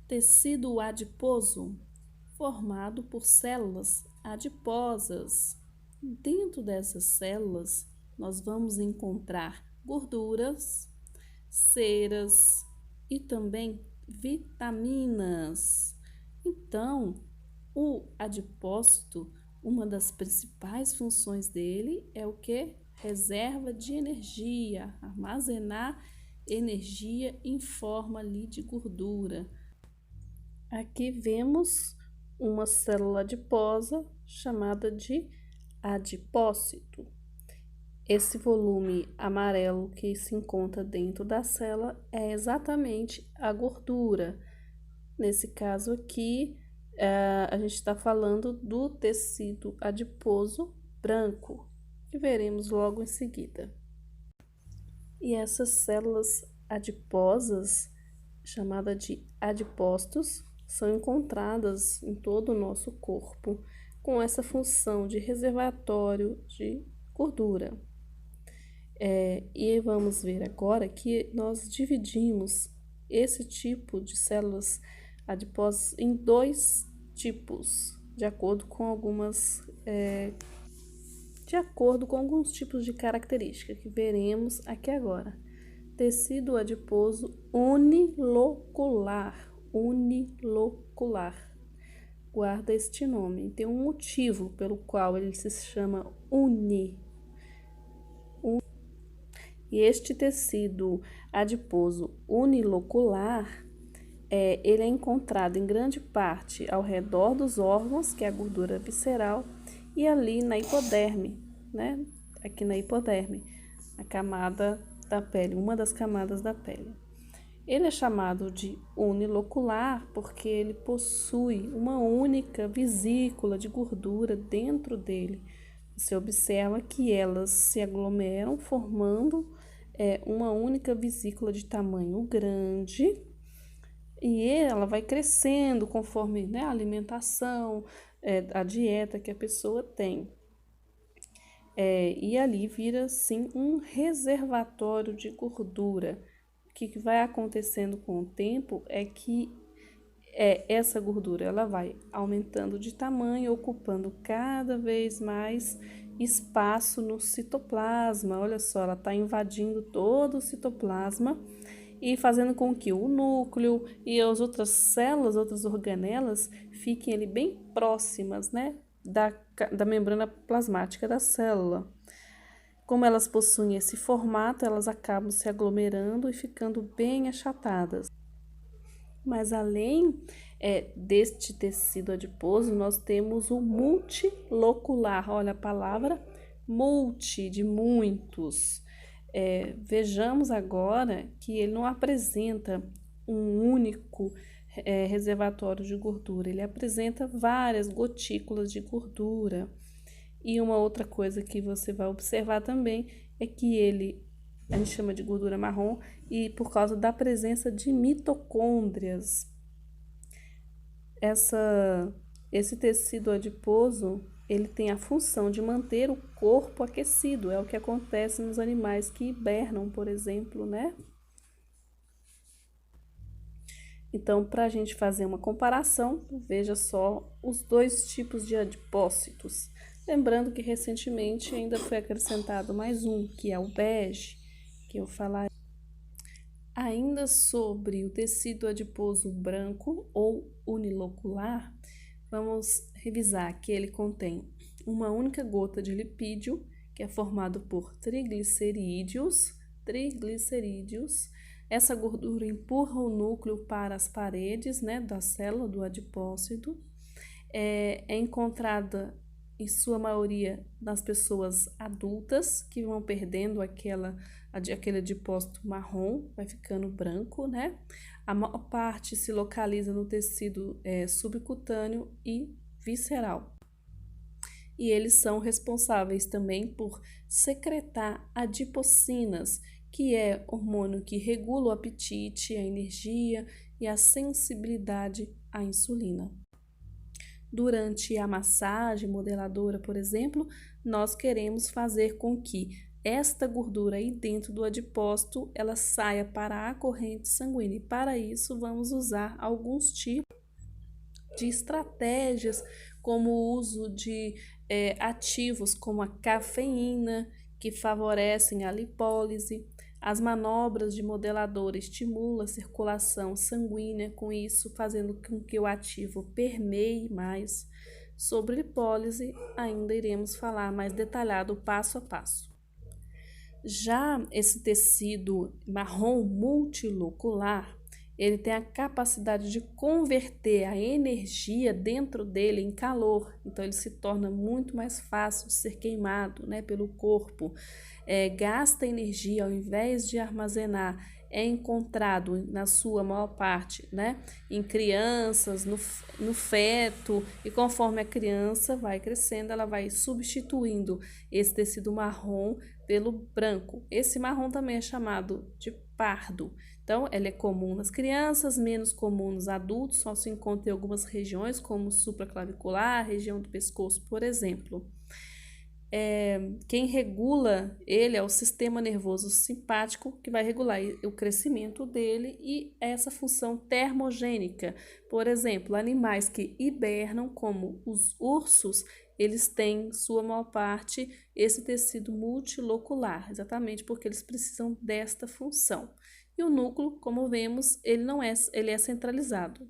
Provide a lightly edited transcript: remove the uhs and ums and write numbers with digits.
Tecido adiposo, formado por células adiposas. Dentro dessas células, nós vamos encontrar gorduras, ceras e também vitaminas. Então, o adipócito, uma das principais funções dele é o que? Reserva de energia, armazenar energia em forma ali de gordura. Aqui vemos uma célula adiposa chamada de adipócito. Esse volume amarelo que se encontra dentro da célula é exatamente a gordura. Nesse caso aqui, a gente está falando do tecido adiposo branco, que veremos logo em seguida. E essas células adiposas, chamadas de adipócitos, são encontradas em todo o nosso corpo com essa função de reservatório de gordura. E vamos ver agora que nós dividimos esse tipo de células adiposas em dois tipos, de acordo com alguns tipos de características que veremos aqui agora. Tecido adiposo unilocular. Guarda este nome. Tem um motivo pelo qual ele se chama uni. E este tecido adiposo unilocular, ele é encontrado em grande parte ao redor dos órgãos, que é a gordura visceral, e ali na hipoderme, né? Aqui na hipoderme, a camada da pele, uma das camadas da pele. Ele é chamado de unilocular porque ele possui uma única vesícula de gordura dentro dele. Você observa que elas se aglomeram formando uma única vesícula de tamanho grande, e ela vai crescendo conforme, né, a alimentação, a dieta que a pessoa tem. E ali vira, sim, um reservatório de gordura. O que vai acontecendo com o tempo é que essa gordura ela vai aumentando de tamanho, ocupando cada vez mais espaço no citoplasma. Olha só, ela está invadindo todo o citoplasma e fazendo com que o núcleo e as outras células, outras organelas, fiquem ali bem próximas, né, da membrana plasmática da célula. Como elas possuem esse formato, elas acabam se aglomerando e ficando bem achatadas. Mas além deste tecido adiposo, nós temos o multilocular. Olha a palavra multi, de muitos. Vejamos agora que ele não apresenta um único reservatório de gordura, ele apresenta várias gotículas de gordura. E uma outra coisa que você vai observar também é que a gente chama de gordura marrom, e por causa da presença de mitocôndrias. Esse tecido adiposo, ele tem a função de manter o corpo aquecido, é o que acontece nos animais que hibernam, por exemplo, né? Então, para a gente fazer uma comparação, veja só os dois tipos de adipócitos. Lembrando que recentemente ainda foi acrescentado mais um, que é o bege, que eu falarei. Ainda sobre o tecido adiposo branco ou unilocular, vamos revisar que ele contém uma única gota de lipídio, que é formado por triglicerídeos. Essa gordura empurra o núcleo para as paredes, né, da célula do adipócito. É encontrada em sua maioria nas pessoas adultas, que vão perdendo aquele adipócito marrom, vai ficando branco, né? A maior parte se localiza no tecido subcutâneo e visceral. E eles são responsáveis também por secretar adipocinas, que é hormônio que regula o apetite, a energia e a sensibilidade à insulina. Durante a massagem modeladora, por exemplo, nós queremos fazer com que esta gordura aí dentro do adipócito, ela saia para a corrente sanguínea. E para isso, vamos usar alguns tipos de estratégias, como o uso de ativos como a cafeína, que favorecem a lipólise. As manobras de modelador estimulam a circulação sanguínea, com isso fazendo com que o ativo permeie mais. Sobre lipólise, ainda iremos falar mais detalhado passo a passo. Já esse tecido marrom multilocular, ele tem a capacidade de converter a energia dentro dele em calor, então ele se torna muito mais fácil de ser queimado, né, pelo corpo. Gasta energia ao invés de armazenar. É encontrado na sua maior parte, né, em crianças, no feto, e conforme a criança vai crescendo, ela vai substituindo esse tecido marrom pelo branco. Esse marrom também é chamado de pardo. Então, ela é comum nas crianças, menos comum nos adultos, só se encontra em algumas regiões, como supraclavicular, região do pescoço, por exemplo. Quem regula ele é o sistema nervoso simpático, que vai regular o crescimento dele e essa função termogênica. Por exemplo, animais que hibernam, como os ursos, eles têm, sua maior parte, esse tecido multilocular, exatamente porque eles precisam desta função. E o núcleo, como vemos, ele é centralizado.